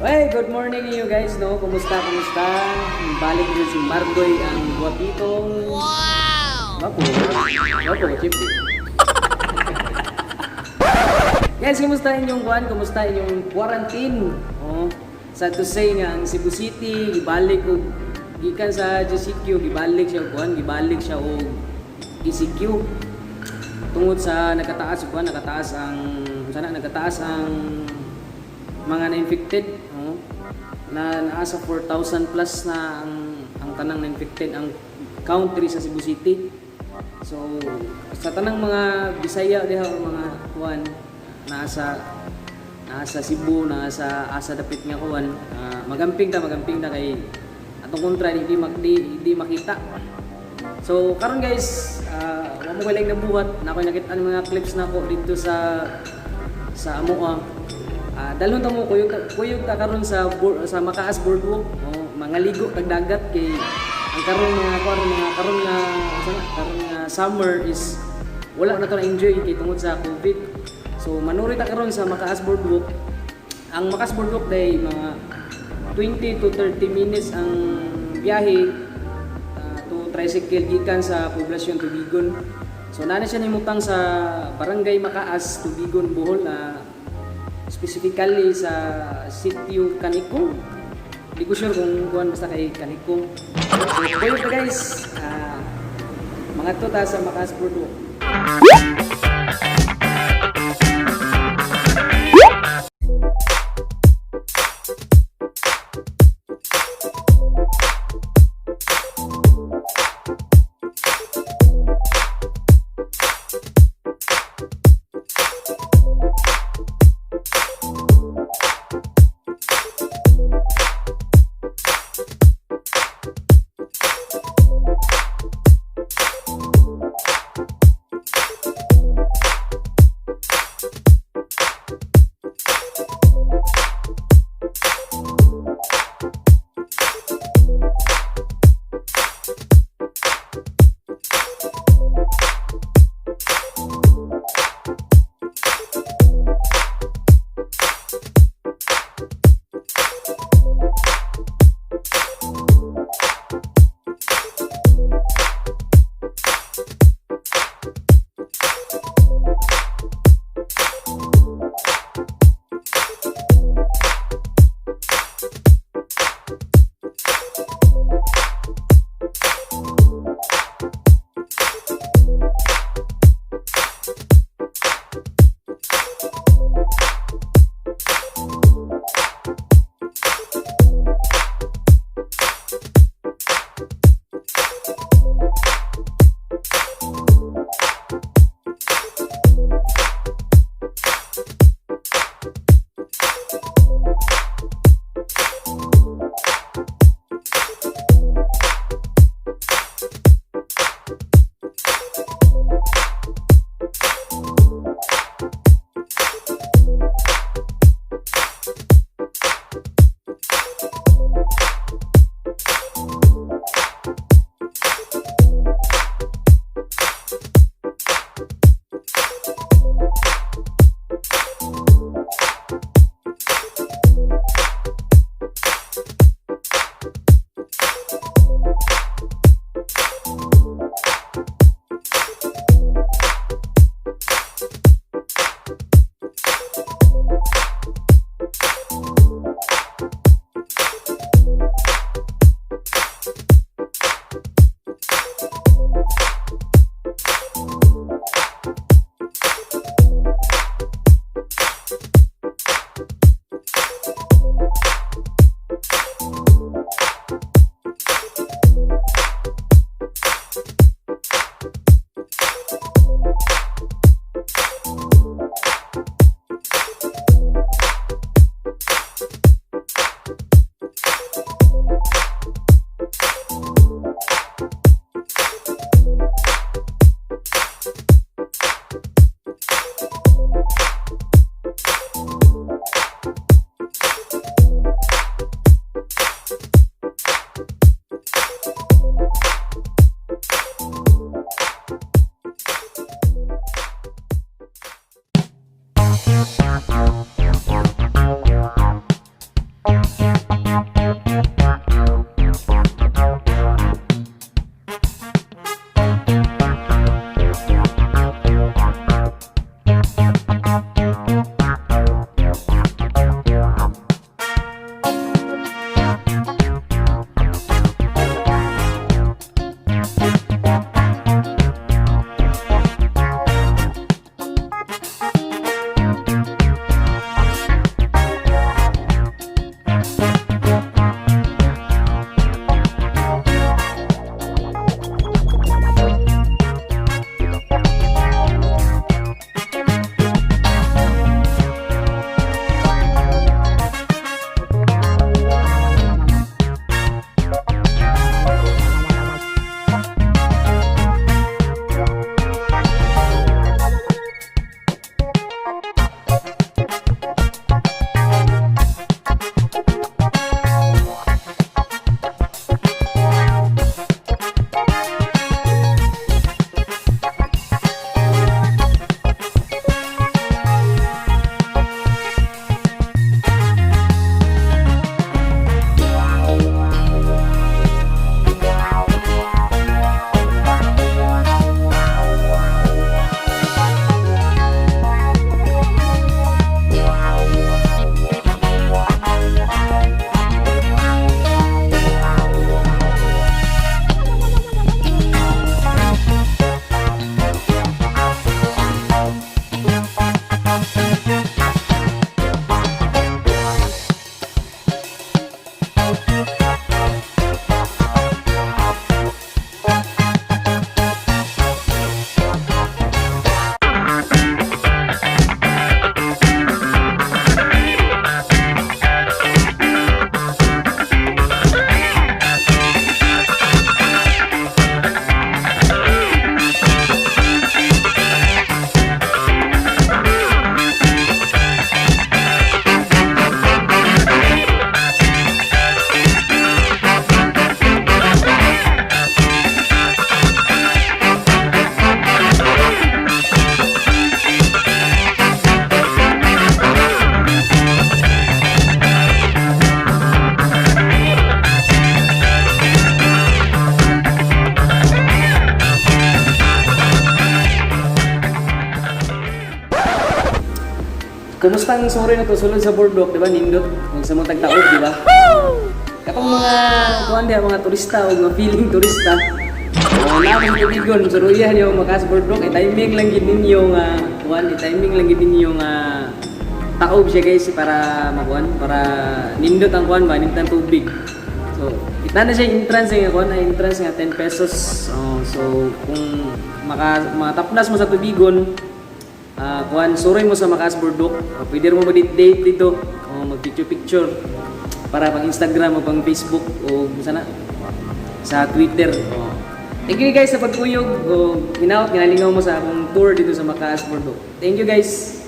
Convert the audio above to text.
Hey, good morning you guys, no? Kumusta? Balik din si Markoy ang guwapitong... Wow! Wapo, chip. Guys, kumusta inyong buwan? Kumusta inyong quarantine? Oh, sad to say nga ang Cebu City, gibalik og gikan sa GCQ, gibalik siya og ECQ. Tungod sa nagkataas ang mga na-infected, na naasa 4,000 plus na ang tanang na-infected ang country sa Cebu City. So sa tanang mga Bisaya diha o mga kuan nasa Cebu, nasa asa dapit nga kuan, magamping ta kay atong kontra di makita. So karon guys, wa mo lang nabuhat na ako nakita ang mga clips nako dito sa amo. Dalhon ta mo kuyog ta karon sa Macaas Boardwalk, mga ligo tag dagat kay ang karon nga summer is wala na to na enjoy kay tungod sa COVID. So manuri ta karon sa Macaas Boardwalk. Ang Macaas Boardwalk day mga 20 to 30 minutes ang biyahe to tricycle gikan sa poblasyon Tubigon. So nana siya nimutang sa Barangay Macaas, Tubigon, Bohol, specifically sa sitio kan-ikong. Hindi ko sure kung kuhan basta kay kan-ikong. So kayo pa guys, mga to ta sa Macaas Boardwalk. Kumusta ang suroy na to sulod sa boardwalk, di ba? Nindot, kung sa mga tagtaod, di ba? Katong mga kuan diha mga turista o mga feeling turista. Namin Tubigon, suroyan yung Macaas Boardwalk, timing lang gid ninyo nga kuan, timing lang gid ninyo nga taob siya guys para makuan, para nindot ang kuan ba, nindot ang tubig. So, ita na siya entrance nga kuan, entrance nga 10 pesos. So, kung makatapnas mo sa Tubigon, kuan suroy mo sa Macaas Boardwalk, pwede mo mag-date dito, mag-picture para pang Instagram o pang Facebook o sana sa Twitter. Thank you guys sa pagkuyog o hinaot, ginalingaw mo sa akong tour dito sa Macaas Boardwalk. Thank you guys.